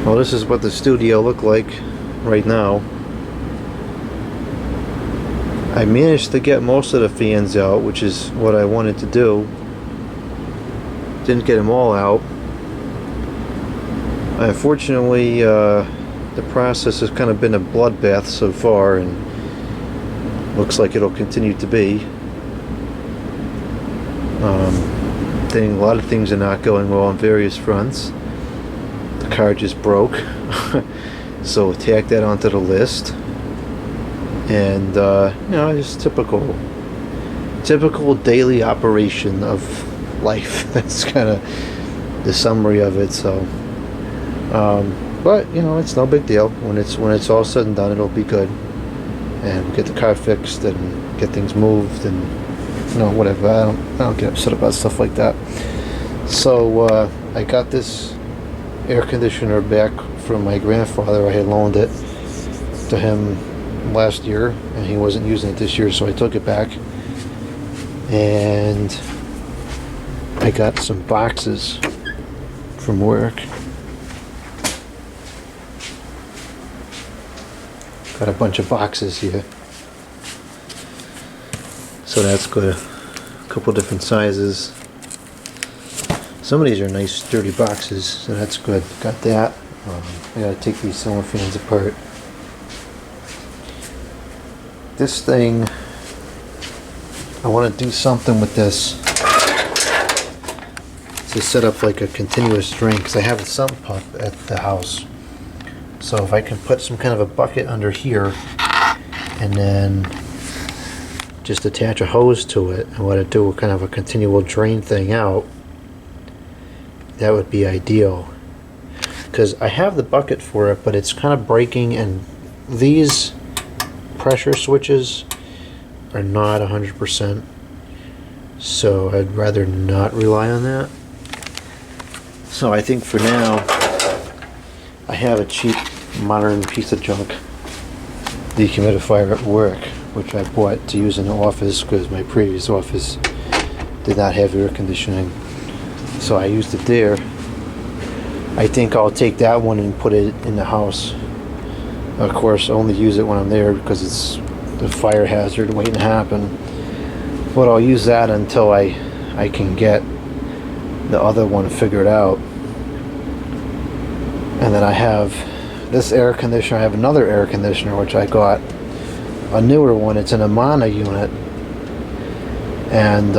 Well, this is what the studio looked like right now. I managed to get most of the fans out, which is what I wanted to do. Didn't get them all out. Unfortunately, the process has kind of been a bloodbath so far, and looks like it'll continue to be. A lot of things are not going well on various fronts. The car just broke, so tack that onto the list. And you know, just typical daily operation of life. That's kind of the summary of it. So, but you know, it's no big deal. When it's all said and done, it'll be good, and we'll get the car fixed and get things moved, and you know, whatever. I don't get upset about stuff like that. So I got this air conditioner back from my grandfather. I had loaned it to him last year, and he wasn't using it this year, so I took it back. And I got some boxes from work. Got a bunch of boxes here, so that's good. A couple different sizes. Some of these are nice sturdy boxes, so that's good. Got that. I gotta take these cylinder fans apart. This thing, I want to do something with this to set up like a continuous drain, because I have a sump pump at the house. So if I can put some kind of a bucket under here and then just attach a hose to it and let it do a kind of a continual drain thing out, that would be ideal. Because I have the bucket for it, but it's kind of breaking, and these pressure switches are not 100%, so I'd rather not rely on that. So I think for now I have a cheap modern piece of junk dehumidifier at work, which I bought to use in the office because my previous office did not have air conditioning, so I used it there. I think I'll take that one and put it in the house. Of course, only use it when I'm there because it's the fire hazard waiting to happen. But I'll use that until I can get the other one figured out. And then I have this air conditioner. I have another air conditioner which I got, a newer one. It's an Amana unit, and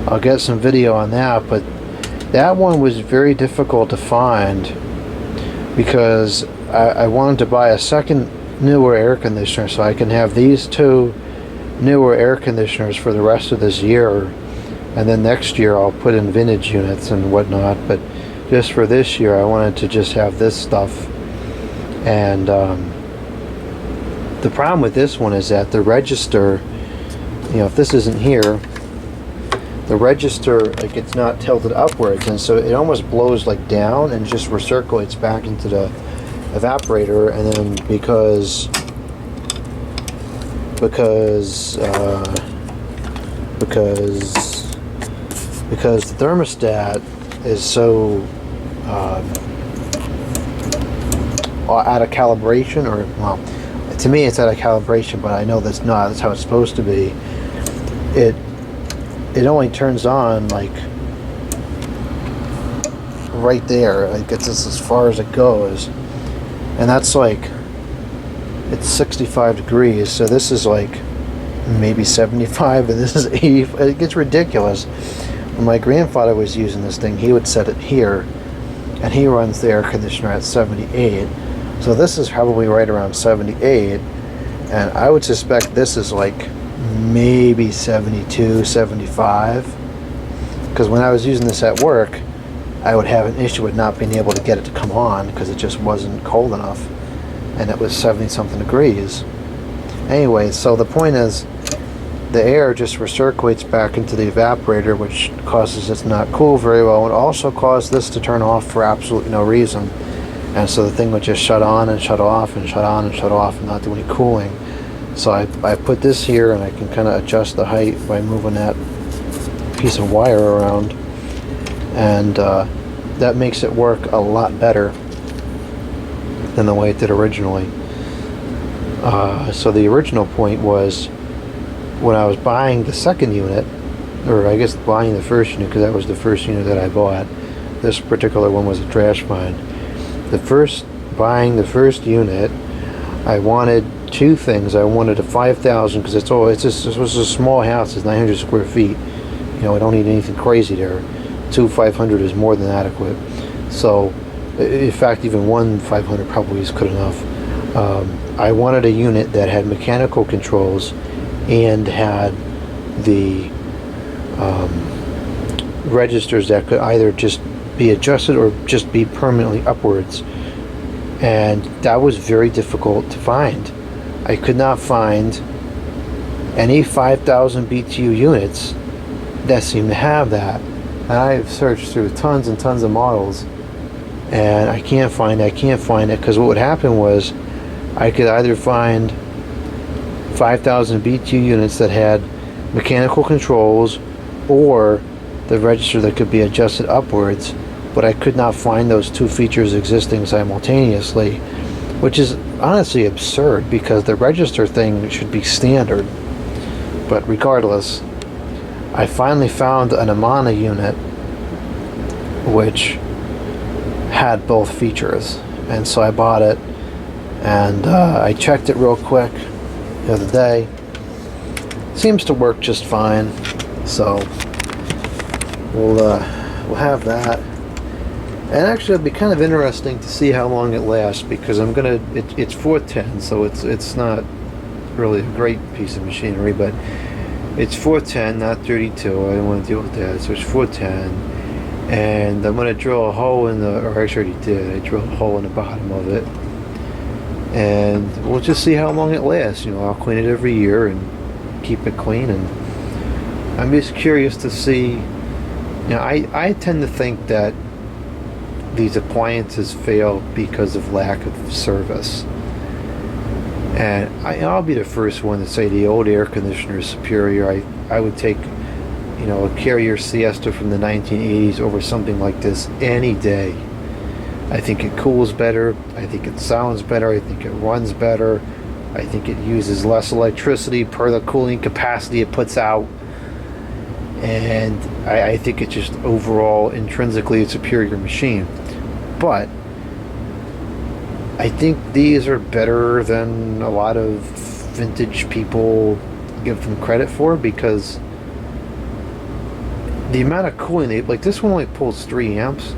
I'll get some video on that. But that one was very difficult to find because I wanted to buy a second newer air conditioner so I can have these two newer air conditioners for the rest of this year, and then next year I'll put in vintage units and whatnot. But just for this year I wanted to just have this stuff. And the problem with this one is that the register, you know, if this isn't here, the register, like, it's not tilted upwards, and so it almost blows like down and just recirculates back into the evaporator. And then because the thermostat is so out of calibration, or, well, to me it's out of calibration, but I know that's not, that's how it's supposed to be. It only turns on like right there, like it's just as far as it goes, and that's like, it's 65 degrees, so this is like maybe 75 and this is 80. It gets ridiculous. When my grandfather was using this thing, he would set it here, and he runs the air conditioner at 78, so this is probably right around 78, and I would suspect this is like maybe 72, 75, because when I was using this at work I would have an issue with not being able to get it to come on because it just wasn't cold enough, and it was 70 something degrees. Anyway, so the point is, the air just recirculates back into the evaporator, which causes it to not cool very well. It also caused this to turn off for absolutely no reason, and so the thing would just shut on and shut off and shut on and shut off and not do any cooling. So I put this here, and I can kind of adjust the height by moving that piece of wire around, and that makes it work a lot better than the way it did originally. So the original point was when I was buying the second unit, or I guess buying the first unit, because that was the first unit that I bought. This particular one was a trash find. Buying the first unit, I wanted two things. I wanted a 5,000, because it was a small house. It's 900 square feet. You know, I don't need anything crazy there. 500 is more than adequate. So, in fact, even 500 probably is good enough. I wanted a unit that had mechanical controls and had the registers that could either just be adjusted or just be permanently upwards. And that was very difficult to find. I could not find any 5,000 BTU units that seem to have that. And I've searched through tons and tons of models, and I can't find it, because what would happen was I could either find 5,000 BTU units that had mechanical controls or the register that could be adjusted upwards, but I could not find those two features existing simultaneously, which is honestly absurd, because the register thing should be standard. But regardless, I finally found an Amana unit which had both features, and so I bought it, and I checked it real quick the other day. Seems to work just fine, so we'll have that. And actually, it'll be kind of interesting to see how long it lasts, because it's 410, so it's not really a great piece of machinery, but it's 410, not 32. I don't want to deal with that, so it's 410. And I'm going to drill a hole or actually already did. I drilled a hole in the bottom of it, and we'll just see how long it lasts. You know, I'll clean it every year and keep it clean, and I'm just curious to see. You know, I tend to think that these appliances fail because of lack of service. And I'll be the first one to say the old air conditioner is superior. I would take, you know, a Carrier Siesta from the 1980s over something like this any day. I think it cools better. I think it sounds better. I think it runs better. I think it uses less electricity per the cooling capacity it puts out. And I think it's just overall intrinsically a superior machine. But I think these are better than a lot of vintage people give them credit for, because the amount of cooling like this one only pulls 3 amps.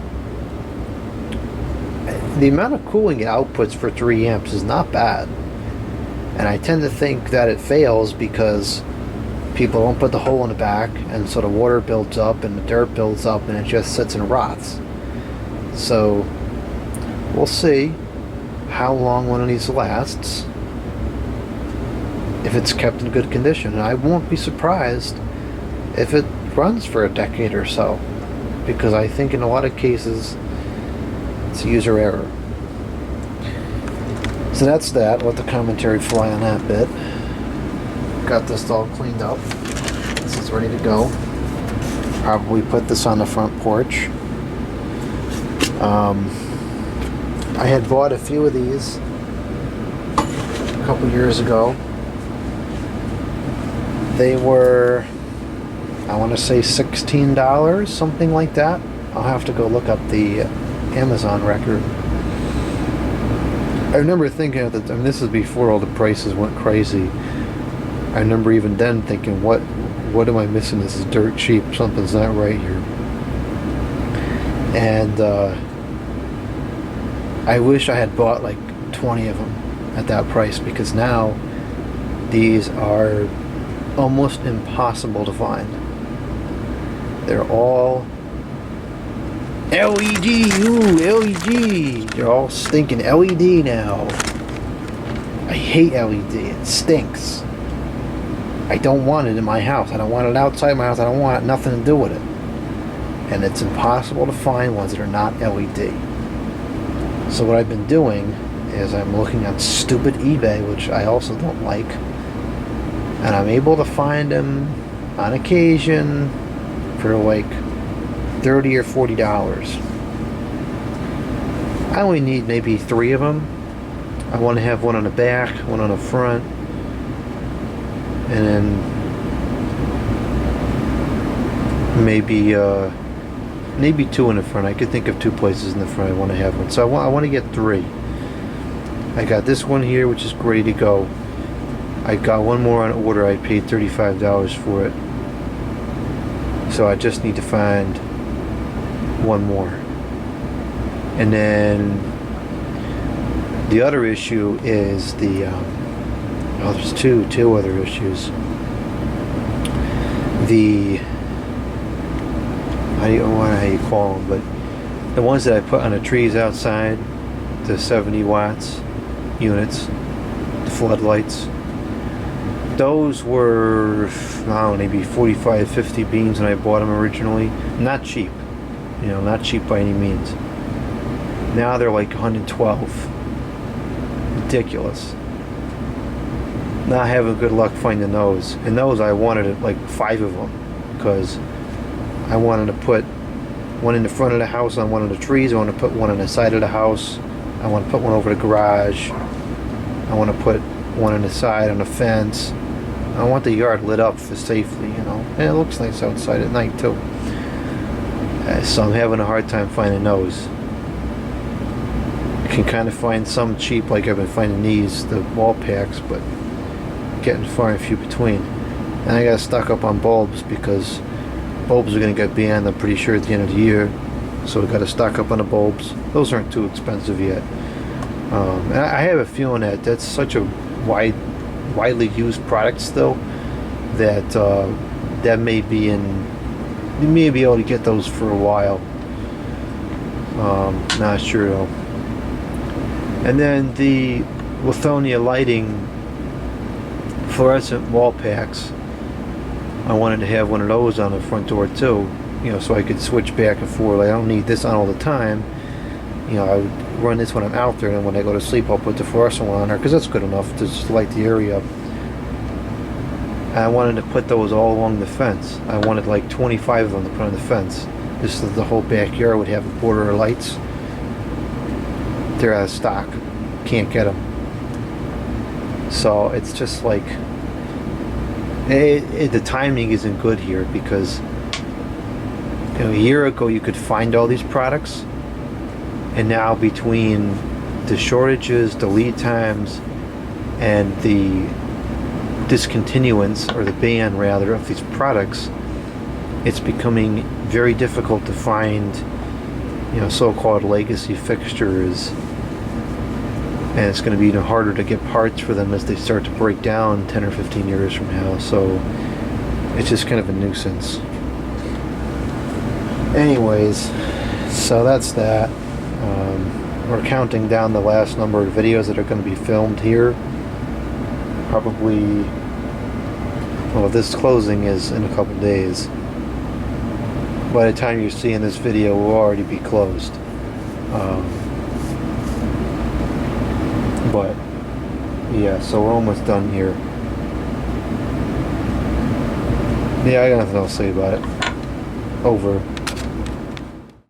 The amount of cooling it outputs for 3 amps is not bad. And I tend to think that it fails because people don't put the hole in the back, and so the water builds up and the dirt builds up and it just sits and rots. So we'll see how long one of these lasts, if it's kept in good condition. And I won't be surprised if it runs for a decade or so, because I think in a lot of cases it's user error. So that's that. Let the commentary fly on that bit. Got this all cleaned up. This is ready to go. Probably put this on the front porch. I had bought a few of these a couple years ago. They were, I want to say $16, something like that. I'll have to go look up the Amazon record. I remember thinking at the time, this is before all the prices went crazy. I remember even then thinking, what am I missing? This is dirt cheap. Something's not right here. And I wish I had bought like 20 of them at that price, because now these are almost impossible to find. They're all LED. Ooh, LED. They're all stinking LED now. I hate LED. It stinks. I don't want it in my house. I don't want it outside my house. I don't want nothing to do with it. And it's impossible to find ones that are not LED. So what I've been doing is I'm looking on stupid eBay, which I also don't like, and I'm able to find them on occasion for like $30 or $40. I only need maybe 3 of them. I want to have one on the back, one on the front, and then maybe 2 in the front. I could think of 2 places in the front I want to have one. So I want to get 3. I got this one here, which is ready to go. I got one more on order. I paid $35 for it. So I just need to find one more. And then the other issue is the oh, there's two other issues. The I don't know how you call them, but the ones that I put on the trees outside, the 70 watts units, the floodlights, those were, I don't know, maybe 45, 50 beans when I bought them originally. Not cheap, you know, not cheap by any means. Now they're like 112. Ridiculous. Not having good luck finding those. And those I wanted like 5 of them because I wanted to put one in the front of the house on one of the trees. I want to put one on the side of the house. I want to put one over the garage. I want to put one on the side on the fence. I want the yard lit up for safely, you know. And it looks nice outside at night too. So I'm having a hard time finding those. You can kind of find some cheap, like I've been finding these, the wall packs, but getting far and few between. And I got stock up on bulbs because bulbs are going to get banned, I'm pretty sure, at the end of the year. So we got to stock up on the bulbs. Those aren't too expensive yet. And I have a feeling that that's such a widely used product still that that may be in. You may be able to get those for a while. Not sure though. And then the Lithonia lighting fluorescent wall packs. I wanted to have one of those on the front door too, you know, so I could switch back and forth. Like, I don't need this on all the time. You know, I would run this when I'm out there, and when I go to sleep, I'll put the fluorescent one on there because that's good enough to just light the area up. And I wanted to put those all along the fence. I wanted like 25 of them to put on the fence. Just so the whole backyard would have a border of lights. They're out of stock. Can't get them. So it's just like the timing isn't good here because, you know, a year ago you could find all these products, and now between the shortages, the lead times, and the discontinuance, or the ban rather, of these products, it's becoming very difficult to find, you know, so-called legacy fixtures. And it's going to be even harder to get parts for them as they start to break down 10 or 15 years from now. So it's just kind of a nuisance. Anyways, so that's that. We're counting down the last number of videos that are going to be filmed here. Probably, well, this closing is in a couple days. By the time you're seeing this video, we'll already be closed. But yeah, so we're almost done here. Yeah, I got nothing else to say about it. Over.